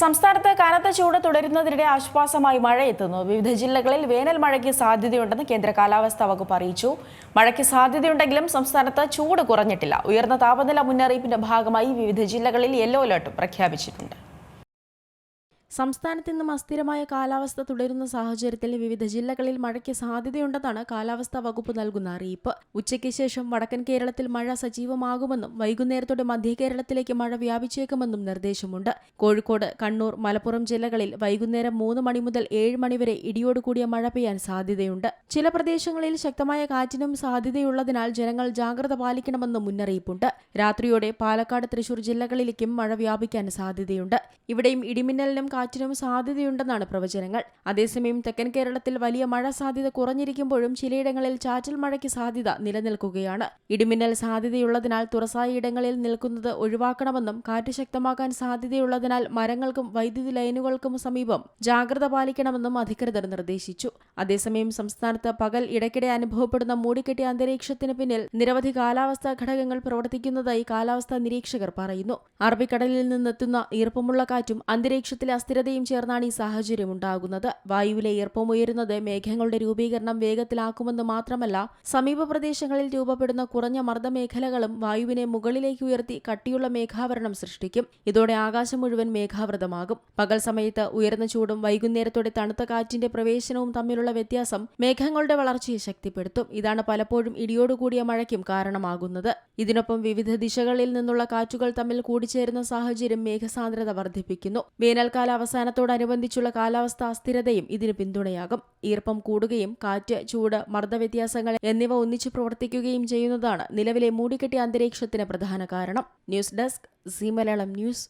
സംസ്ഥാനത്ത് കനത്ത ചൂട് തുടരുന്നതിനിടെ ആശ്വാസമായി മഴയെത്തുന്നു. വിവിധ ജില്ലകളിൽ വേനൽ മഴയ്ക്ക് സാധ്യതയുണ്ടെന്ന് കേന്ദ്ര കാലാവസ്ഥാ വകുപ്പ് അറിയിച്ചു. മഴയ്ക്ക് സാധ്യതയുണ്ടെങ്കിലും സംസ്ഥാനത്ത് ചൂട് കുറഞ്ഞിട്ടില്ല. ഉയർന്ന താപനില മുന്നറിയിപ്പിന്റെ ഭാഗമായി വിവിധ ജില്ലകളിൽ യെല്ലോ അലർട്ടും പ്രഖ്യാപിച്ചിട്ടുണ്ട്. സംസ്ഥാനത്ത് ഇന്നും അസ്ഥിരമായ കാലാവസ്ഥ തുടരുന്ന സാഹചര്യത്തിൽ വിവിധ ജില്ലകളിൽ മഴയ്ക്ക് സാധ്യതയുണ്ടെന്നാണ് കാലാവസ്ഥാ വകുപ്പ് നൽകുന്ന അറിയിപ്പ്. ഉച്ചയ്ക്ക് ശേഷം വടക്കൻ കേരളത്തിൽ മഴ സജീവമാകുമെന്നും വൈകുന്നേരത്തോടെ മധ്യ കേരളത്തിലേക്ക് മഴ വ്യാപിച്ചേക്കുമെന്നും നിർദ്ദേശമുണ്ട്. കോഴിക്കോട്, കണ്ണൂർ, മലപ്പുറം ജില്ലകളിൽ വൈകുന്നേരം 3 മണി മുതൽ 7 മണി വരെ ഇടിയോടുകൂടിയ മഴ പെയ്യാൻ സാധ്യതയുണ്ട്. ചില പ്രദേശങ്ങളിൽ ശക്തമായ കാറ്റിനും സാധ്യതയുള്ളതിനാൽ ജനങ്ങൾ ജാഗ്രത പാലിക്കണമെന്നും മുന്നറിയിപ്പുണ്ട്. രാത്രിയോടെ പാലക്കാട്, തൃശൂർ ജില്ലകളിലേക്കും മഴ വ്യാപിക്കാൻ സാധ്യതയുണ്ട്. ഇവിടെയും ഇടിമിന്നലിനും കാറ്റിനും സാധ്യതയുണ്ടെന്നാണ് പ്രവചനങ്ങൾ. അതേസമയം തെക്കൻ കേരളത്തിൽ വലിയ മഴ സാധ്യത കുറഞ്ഞിരിക്കുമ്പോഴും ചിലയിടങ്ങളിൽ ചാറ്റൽ മഴയ്ക്ക് സാധ്യത നിലനിൽക്കുകയാണ്. ഇടിമിന്നൽ സാധ്യതയുള്ളതിനാൽ തുറസായ ഇടങ്ങളിൽ നിൽക്കുന്നത് ഒഴിവാക്കണമെന്നും കാറ്റ് ശക്തമാകാൻ സാധ്യതയുള്ളതിനാൽ മരങ്ങൾക്കും വൈദ്യുതി ലൈനുകൾക്കും സമീപം ജാഗ്രത പാലിക്കണമെന്നും അധികൃതർ നിർദ്ദേശിച്ചു. അതേസമയം സംസ്ഥാനത്ത് പകൽ ഇടയ്ക്കിടെ അനുഭവപ്പെടുന്ന മൂടിക്കെട്ടിയ അന്തരീക്ഷത്തിന് പിന്നിൽ നിരവധി കാലാവസ്ഥാ ഘടകങ്ങൾ പ്രവർത്തിക്കുന്നതായി കാലാവസ്ഥാ നിരീക്ഷകർ പറയുന്നു. അറബിക്കടലിൽ നിന്നെത്തുന്ന ഈർപ്പമുള്ള കാറ്റും അന്തരീക്ഷത്തിലെ അസ്ഥിരതയും ചേർന്നാണ് ഈ സാഹചര്യം ഉണ്ടാകുന്നത്. വായുവിലെ ഈർപ്പം ഉയരുന്നത് മേഘങ്ങളുടെ രൂപീകരണം വേഗത്തിലാക്കുമെന്ന് മാത്രമല്ല, സമീപ പ്രദേശങ്ങളിൽ രൂപപ്പെടുന്ന കുറഞ്ഞ മർദ്ദമേഖലകളും വായുവിനെ മുകളിലേക്ക് ഉയർത്തി കട്ടിയുള്ള മേഘാവരണം സൃഷ്ടിക്കും. ഇതോടെ ആകാശം മുഴുവൻ മേഘാവൃതമാകും. പകൽ സമയത്ത് ഉയർന്ന ചൂടും വൈകുന്നേരത്തോടെ തണുത്ത കാറ്റിന്റെ പ്രവേശനവും തമ്മിലുള്ള വ്യത്യാസം മേഘങ്ങളുടെ വളർച്ചയെ ശക്തിപ്പെടുത്തും. ഇതാണ് പലപ്പോഴും ഇടിയോടുകൂടിയ മഴയ്ക്കും കാരണമാകുന്നത്. ഇതിനൊപ്പം വിവിധ ദിശകളിൽ നിന്നുള്ള കാറ്റുകൾ തമ്മിൽ കൂടിച്ചേരുന്ന സാഹചര്യം മേഘസാന്ദ്രത വർദ്ധിപ്പിക്കുന്നു. വേനൽക്കാല അവസാനത്തോടനുബന്ധിച്ചുള്ള കാലാവസ്ഥാ അസ്ഥിരതയും ഇതിന് പിന്തുണയാകും. ഈർപ്പം കൂടുകയും കാറ്റ്, ചൂട്, മർദ്ദവ്യത്യാസങ്ങൾ എന്നിവ ഒന്നിച്ചു പ്രവർത്തിക്കുകയും ചെയ്യുന്നതാണ് നിലവിലെ മൂടിക്കെട്ടിയ അന്തരീക്ഷത്തിന് പ്രധാന കാരണം. News desk, Zee Malayalam news.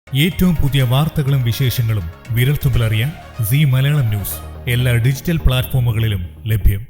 ഏറ്റവും പുതിയ വാർത്തകളും വിശേഷങ്ങളും വിരൽത്തുമ്പിലറിയാൻ സീ മലയാളം ന്യൂസ് എല്ലാ ഡിജിറ്റൽ പ്ലാറ്റ്ഫോമുകളിലും ലഭ്യം.